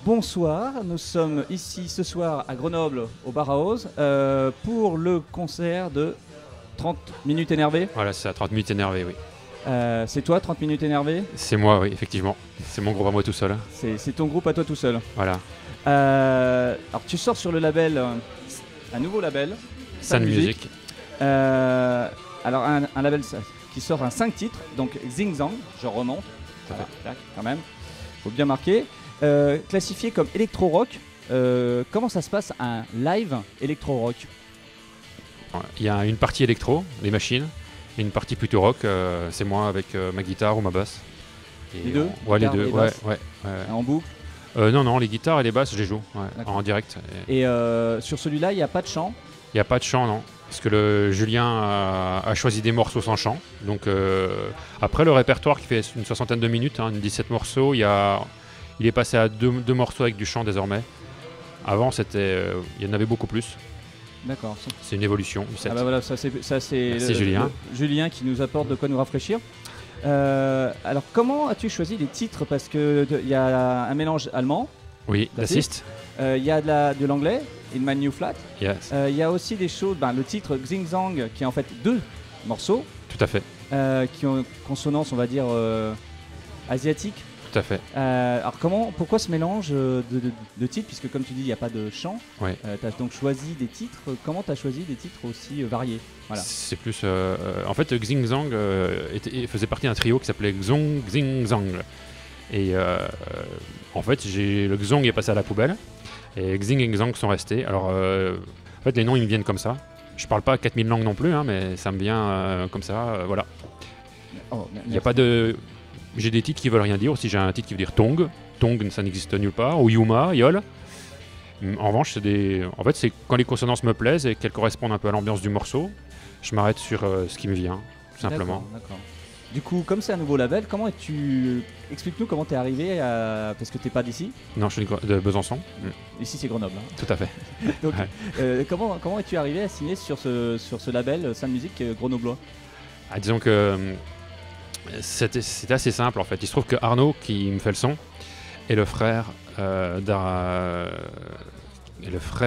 bonsoir, nous sommes ici ce soir à Grenoble au Bauhaus pour le concert de 30 minutes énervées. Voilà, c'est ça, 30 minutes énervées, oui. C'est toi, 30 minutes énervées? C'est moi, oui, effectivement. C'est mon groupe à moi tout seul. C'est ton groupe à toi tout seul. Voilà. Alors tu sors sur le label, un nouveau label, Sun Music. Alors un label qui sort un 5 titres, donc Xing Zhang, je remonte, quand même, faut bien marquer. Classifié comme électro-rock, comment ça se passe un live électro-rock? Il y a une partie électro, les machines, et une partie plutôt rock, c'est moi avec ma guitare ou ma basse. Et les deux? Ouais, les deux, ouais. En boucle? Non, les guitares et les basses, je les joue en direct. Et sur celui-là, il n'y a pas de chant? Il n'y a pas de chant, non. Parce que Julien a choisi des morceaux sans chant. Donc après le répertoire qui fait une 60aine de minutes, une 17 morceaux, il est passé à deux morceaux avec du chant désormais. Avant, il y en avait beaucoup plus. D'accord. C'est une évolution du set. Ah bah voilà, ça c'est Julien. Julien qui nous apporte de quoi nous rafraîchir. Alors comment as-tu choisi les titres? Parce qu'il y a un mélange allemand. Oui, d'assist. Il y a de l'anglais, In My New Flat. Yes. Il y a aussi des choses, le titre Xing Zhang qui est en fait 2 morceaux. Tout à fait. Qui ont une consonance, on va dire, asiatique. Tout à fait. Alors pourquoi ce mélange de titres, puisque comme tu dis il n'y a pas de chant, ouais. Tu as donc choisi des titres, comment tu as choisi des titres aussi variés? Voilà. C'est plus... en fait Xing Zhang faisait partie d'un trio qui s'appelait Xong Xing Zhang. Et en fait le Xong est passé à la poubelle et Xing et Zhang sont restés. Alors en fait les noms ils me viennent comme ça. Je parle pas 4000 langues non plus, mais ça me vient comme ça, voilà. Il n'y a pas de... J'ai des titres qui veulent rien dire. Aussi, j'ai un titre qui veut dire Tong. Tong, ça n'existe nulle part. Ou Yuma, Yol. En revanche, c'est quand les consonances me plaisent et qu'elles correspondent un peu à l'ambiance du morceau, je m'arrête sur ce qui me vient, tout simplement. D'accord. Du coup, comme c'est un nouveau label, explique-nous comment tu es arrivé à... Parce que tu n'es pas d'ici? Non, je suis de Besançon. Ici, c'est Grenoble. Tout à fait. Donc, comment es-tu arrivé à signer sur ce label Sun Music grenoblois? Disons que... C'était assez simple en fait. Il se trouve que Arnaud, qui me fait le son, est le frère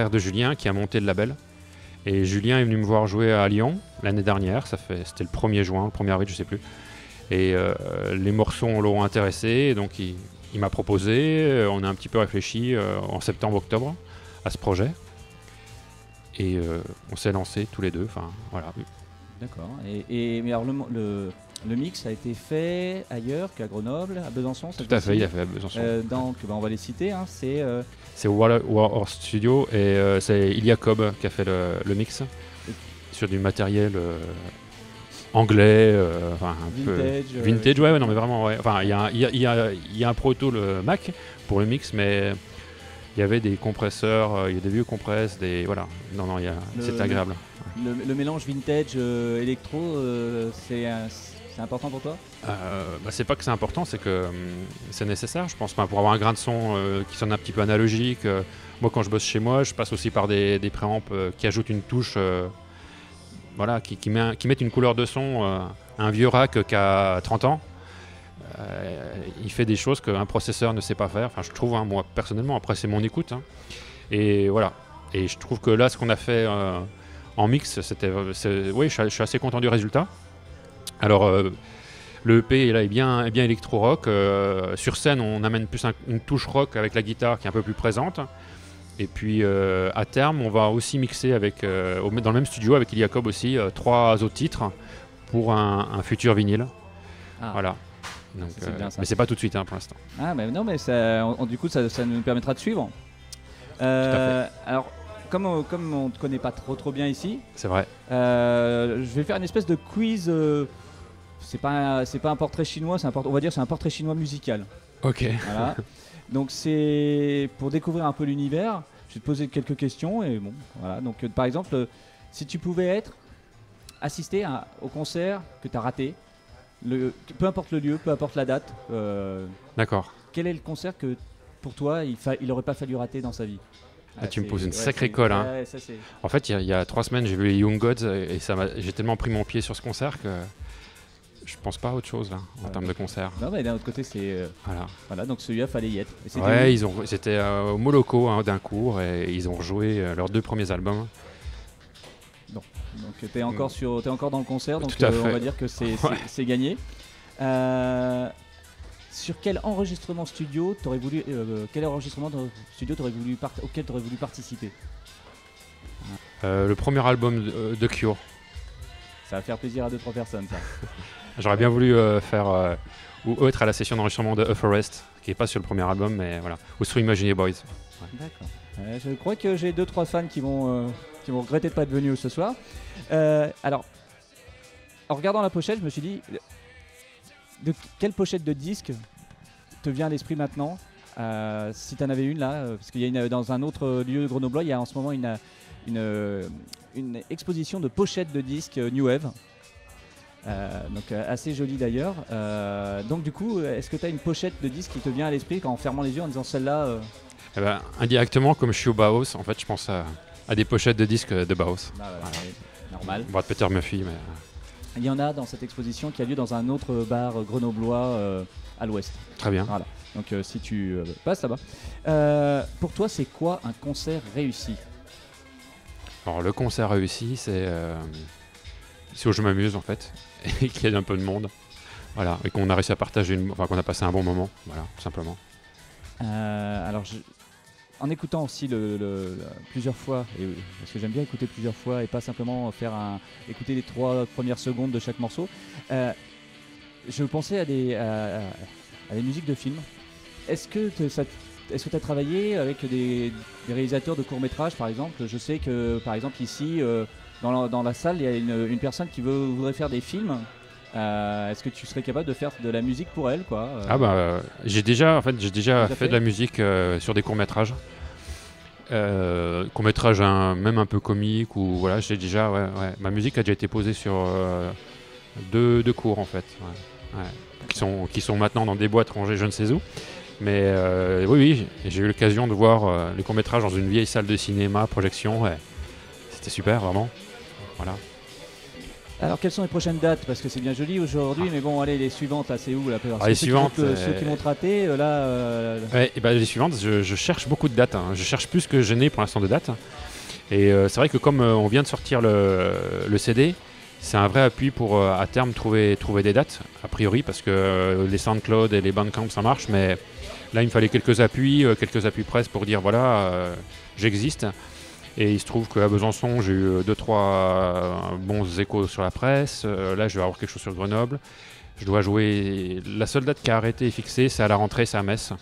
de Julien qui a monté le label. Et Julien est venu me voir jouer à Lyon l'année dernière. C'était le 1er juin, le 1er avril, je sais plus. Et les morceaux l'ont intéressé. Et donc il m'a proposé. On a un petit peu réfléchi en septembre-octobre à ce projet. Et on s'est lancé tous les deux. Enfin voilà. D'accord. Mais alors le mix a été fait ailleurs qu'à Grenoble, à Besançon. Tout à fait, il a fait à Besançon. Donc on va les citer. C'est War Studio et c'est Iliacob qui a fait le mix sur du matériel anglais, vintage, ouais, non mais vraiment, ouais. Enfin, il y a un proto le Mac pour le mix, mais il y avait des compresseurs, il y a des vieux compresses, voilà. Non, c'est agréable. Le mélange vintage électro, c'est important pour toi? C'est pas que c'est important, c'est que c'est nécessaire, je pense, pour avoir un grain de son qui sonne un petit peu analogique. Moi, quand je bosse chez moi, je passe aussi par des préamps qui ajoutent une touche, qui mettent une couleur de son. Un vieux rack qui a 30 ans, il fait des choses qu'un processeur ne sait pas faire. Enfin, je trouve, moi, personnellement, après, c'est mon écoute. Et voilà. Et je trouve que là, ce qu'on a fait en mix, oui, je suis assez content du résultat. Alors, le EP là, est bien électro-rock. Sur scène, on amène plus une touche rock avec la guitare qui est un peu plus présente. Et puis, à terme, on va aussi mixer dans le même studio avec Iliacob aussi 3 autres titres pour un futur vinyle. Voilà. Donc, mais c'est pas tout de suite pour l'instant. Mais non, mais du coup, ça nous permettra de suivre. Tout à fait. Alors, comme on ne te connaît pas trop bien ici, c'est vrai. Je vais faire une espèce de quiz. C'est pas un portrait chinois, on va dire c'est un portrait chinois musical. Ok. Voilà. Donc c'est pour découvrir un peu l'univers. Je vais te poser quelques questions et bon, voilà. Donc par exemple, si tu pouvais assister au concert que tu as raté, peu importe le lieu, peu importe la date. D'accord. Quel est le concert que pour toi il n'aurait pas fallu rater dans sa vie? Tu me poses une sacrée colle. En fait, il y a 3 semaines, j'ai vu les Young Gods et j'ai tellement pris mon pied sur ce concert que Je pense pas à autre chose là, en termes de concert. Non, mais d'un autre côté, c'est. Voilà, donc celui-là, fallait y être. Ouais, c'était au Moloko d'un cours et ils ont rejoué leurs 2 premiers albums. Donc t'es encore dans le concert, donc Tout à fait. on va dire que c'est gagné. Sur quel enregistrement studio auquel t'aurais voulu participer? Le premier album de Cure. Ça va faire plaisir à 2-3 personnes, ça. J'aurais bien voulu faire ou être à la session d'enregistrement de A Forest, qui est pas sur le premier album, mais voilà, ou sur Imagine Boys. Ouais. D'accord. Je crois que j'ai 2-3 fans qui vont regretter de pas être venus ce soir. Alors, en regardant la pochette, je me suis dit, de quelle pochette de disque te vient à l'esprit maintenant, si tu en avais une là, parce qu'il y a dans un autre lieu grenoblois, il y a en ce moment une exposition de pochettes de disques New Wave. Donc assez jolie d'ailleurs. Donc du coup, est-ce que tu as une pochette de disque qui te vient à l'esprit en fermant les yeux en disant celle-là Indirectement, comme je suis au Bauhaus, en fait, je pense à des pochettes de disques de Bauhaus. Voilà. Normal. Brad Peter Murphy, mais... Il y en a dans cette exposition qui a lieu dans un autre bar grenoblois à l'ouest. Très bien. Voilà. Donc si tu passes là-bas. Pour toi, c'est quoi un concert réussi? Alors le concert réussi, c'est où je m'amuse en fait, et qu'il y ait un peu de monde. Voilà, et qu'on a réussi à partager, qu'on a passé un bon moment, voilà, tout simplement. Alors, en écoutant aussi plusieurs fois, parce que j'aime bien écouter plusieurs fois et pas simplement écouter les 3 premières secondes de chaque morceau, je pensais à des musiques de films. Est-ce que tu as travaillé avec des réalisateurs de courts-métrages par exemple? Je sais que par exemple ici, dans la salle, il y a une personne qui voudrait faire des films. Est-ce que tu serais capable de faire de la musique pour elle, quoi? J'ai déjà fait de la musique sur des courts-métrages. Courts-métrages même un peu comiques, ou voilà, j'ai déjà, ma musique a déjà été posée sur 2 cours en fait, qui sont maintenant dans des boîtes rangées je ne sais où. Mais oui, j'ai eu l'occasion de voir les courts-métrages dans une vieille salle de cinéma, projection, c'était super, vraiment. Voilà. Alors, quelles sont les prochaines dates? Parce que c'est bien joli aujourd'hui, mais bon, allez, les suivantes, là, c'est où là? Les suivantes, ceux qui vont te rater, là... les suivantes, je cherche beaucoup de dates. Je cherche plus que je n'ai pour l'instant de dates. Et c'est vrai que comme on vient de sortir le CD, c'est un vrai appui pour à terme trouver des dates, a priori, parce que les SoundCloud et les Bandcamp, ça marche, mais là, il me fallait quelques appuis presse pour dire, voilà, j'existe. Et il se trouve qu'à Besançon, j'ai eu 2-3 bons échos sur la presse. Là, je vais avoir quelque chose sur Grenoble. Je dois jouer... La seule date qui a arrêté et fixée, c'est à la rentrée, c'est à Metz.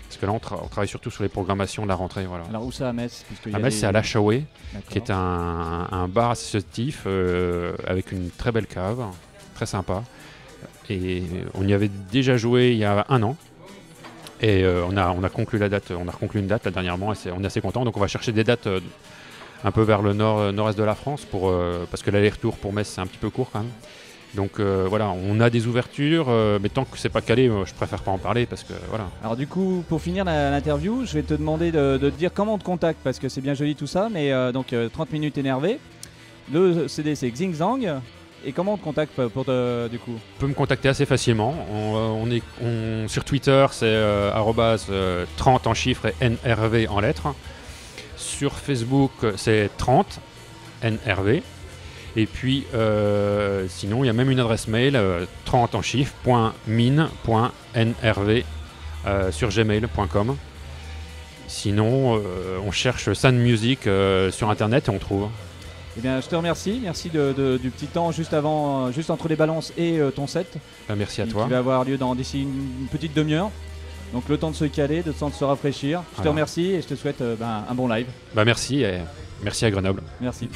Parce que là, on travaille surtout sur les programmations de la rentrée. Voilà. Alors, où c'est à Metz? À Metz, c'est à l'Achaway, qui est un bar associatif avec une très belle cave, très sympa. Et on y avait déjà joué il y a 1 an. Et on a conclu la date, on a reconclu une date là, dernièrement, et on est assez content. Donc on va chercher des dates un peu vers le nord-est de la France, parce que l'aller-retour pour Metz c'est un petit peu court quand même. Donc voilà, on a des ouvertures, mais tant que c'est pas calé, je préfère pas en parler parce que voilà. Alors du coup, pour finir l'interview, je vais te demander de te dire comment on te contacte, parce que c'est bien joli tout ça, mais donc 30 minutes énervé. Le CD c'est Xing Zang. Et comment on te contacte du coup? On peut me contacter assez facilement. Sur Twitter, c'est 30 en chiffres et NRV en lettres. Sur Facebook, c'est 30 NRV. Et puis, sinon, il y a même une adresse mail 30 en chiffres .min.nrv sur gmail.com. Sinon, on cherche Sound Music sur Internet et on trouve. Eh bien, je te remercie. Merci du petit temps juste entre les balances et ton set. Merci à toi. Qui va avoir lieu d'ici une petite demi-heure. Donc le temps de se caler, le temps de se rafraîchir. Je te remercie et je te souhaite un bon live. Merci et merci à Grenoble. Merci.